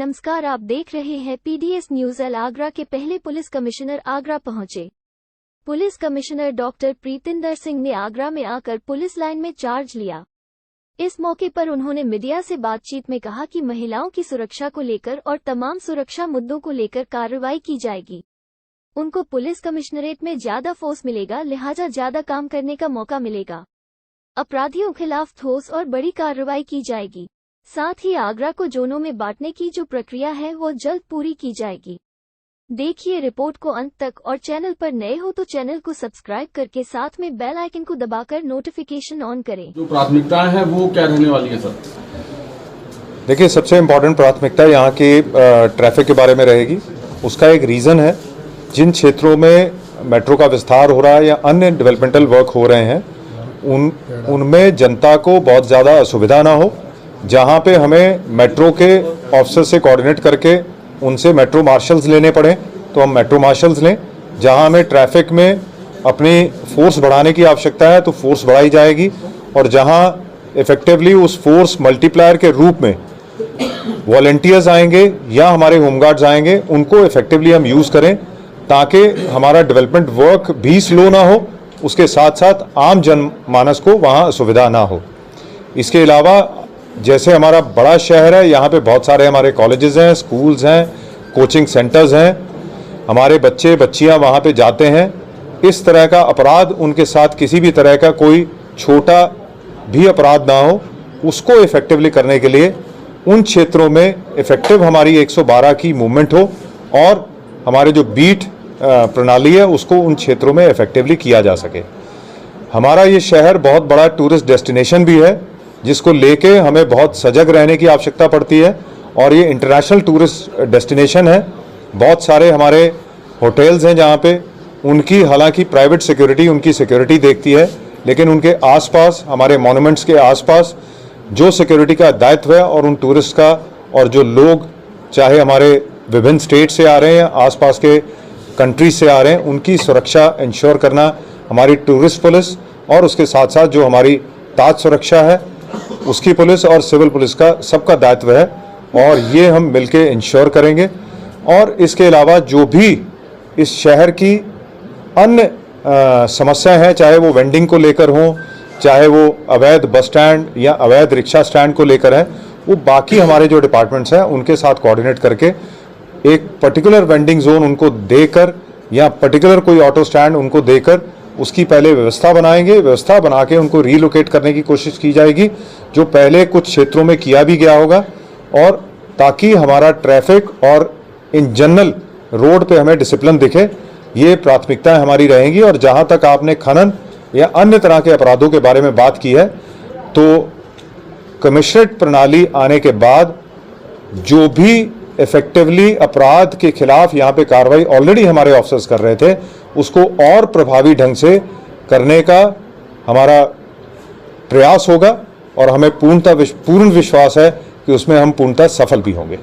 नमस्कार, आप देख रहे हैं पीडीएस न्यूज। आगरा के पहले पुलिस कमिश्नर आगरा पहुंचे। Police commissioner doctor Preetinder Singh ने आगरा में आकर पुलिस लाइन में चार्ज लिया। इस मौके पर उन्होंने मीडिया से बातचीत में कहा कि महिलाओं की सुरक्षा को लेकर और तमाम सुरक्षा मुद्दों को लेकर कार्रवाई की जाएगी। उनको पुलिस कमिश्नरेट में ज्यादा फोर्स मिलेगा, लिहाजा ज्यादा काम करने का मौका मिलेगा। अपराधियों के खिलाफ ठोस और बड़ी कार्रवाई की जाएगी। साथ ही आगरा को जोनों में बांटने की जो प्रक्रिया है वो जल्द पूरी की जाएगी। देखिए रिपोर्ट को अंत तक और चैनल पर नए हो तो चैनल को सब्सक्राइब करके साथ में बेल आइकन को दबाकर नोटिफिकेशन ऑन करें। जो प्राथमिकताएं हैं वो क्या रहने वाली है सर? देखिए, सबसे इम्पोर्टेंट प्राथमिकता यहाँ की ट्रैफिक के बारे में रहेगी। उसका एक रीज़न है, जिन क्षेत्रों में मेट्रो का विस्तार हो रहा है या अन्य डेवलपमेंटल वर्क हो रहे हैं उनमें जनता को बहुत ज़्यादा असुविधा ना हो। जहाँ पे हमें मेट्रो के ऑफिसर से कोऑर्डिनेट करके उनसे मेट्रो मार्शल्स लेने पड़े तो हम मेट्रो मार्शल्स लें। जहाँ हमें ट्रैफिक में अपनी फोर्स बढ़ाने की आवश्यकता है तो फोर्स बढ़ाई जाएगी, और जहाँ इफेक्टिवली उस फोर्स मल्टीप्लायर के रूप में वॉलंटियर्स आएंगे या हमारे होमगार्ड्स आएंगे, उनको इफेक्टिवली हम यूज़ करें ताकि हमारा डेवलपमेंट वर्क भी स्लो ना हो, उसके साथ साथ आम जनमानस को वहाँ असुविधा ना हो। इसके अलावा जैसे हमारा बड़ा शहर है, यहाँ पे बहुत सारे हमारे कॉलेजेस हैं, स्कूल्स हैं, कोचिंग सेंटर्स हैं, हमारे बच्चे बच्चियाँ वहाँ पे जाते हैं। इस तरह का अपराध उनके साथ किसी भी तरह का कोई छोटा भी अपराध ना हो, उसको इफेक्टिवली करने के लिए उन क्षेत्रों में इफेक्टिव हमारी 112 की मूवमेंट हो और हमारे जो बीट प्रणाली है उसको उन क्षेत्रों में इफेक्टिवली किया जा सके। हमारा ये शहर बहुत बड़ा टूरिस्ट डेस्टिनेशन भी है, जिसको लेके हमें बहुत सजग रहने की आवश्यकता पड़ती है, और ये इंटरनेशनल टूरिस्ट डेस्टिनेशन है। बहुत सारे हमारे होटल्स हैं जहाँ पे उनकी हालांकि प्राइवेट सिक्योरिटी उनकी सिक्योरिटी देखती है, लेकिन उनके आसपास हमारे मॉन्यूमेंट्स के आसपास जो सिक्योरिटी का दायित्व है और उन टूरिस्ट का, और जो लोग चाहे हमारे विभिन्न स्टेट से आ रहे हैं, आसपास के कंट्रीज से आ रहे हैं, उनकी सुरक्षा इंश्योर करना हमारी टूरिस्ट पुलिस और उसके साथ साथ जो हमारी ताज सुरक्षा है उसकी पुलिस और सिविल पुलिस का सबका दायित्व है, और ये हम मिलके इंश्योर करेंगे। और इसके अलावा जो भी इस शहर की अन्य समस्याएं हैं, चाहे वो वेंडिंग को लेकर हों, चाहे वो अवैध बस स्टैंड या अवैध रिक्शा स्टैंड को लेकर है, वो बाकी हमारे जो डिपार्टमेंट्स हैं उनके साथ कोऑर्डिनेट करके एक पर्टिकुलर वेंडिंग जोन उनको देकर या पर्टिकुलर कोई ऑटो स्टैंड उनको देकर उसकी पहले व्यवस्था बनाएंगे। व्यवस्था बना के उनको रीलोकेट करने की कोशिश की जाएगी, जो पहले कुछ क्षेत्रों में किया भी गया होगा, और ताकि हमारा ट्रैफिक और इन जनरल रोड पे हमें डिसिप्लिन दिखे। ये प्राथमिकताएं हमारी रहेंगी। और जहां तक आपने खनन या अन्य तरह के अपराधों के बारे में बात की है, तो कमिश्नरेट प्रणाली आने के बाद जो भी इफेक्टिवली अपराध के खिलाफ यहाँ पे कार्रवाई ऑलरेडी हमारे ऑफिसर्स कर रहे थे, उसको और प्रभावी ढंग से करने का हमारा प्रयास होगा, और हमें पूर्ण विश्वास है कि उसमें हम पूर्णतः सफल भी होंगे।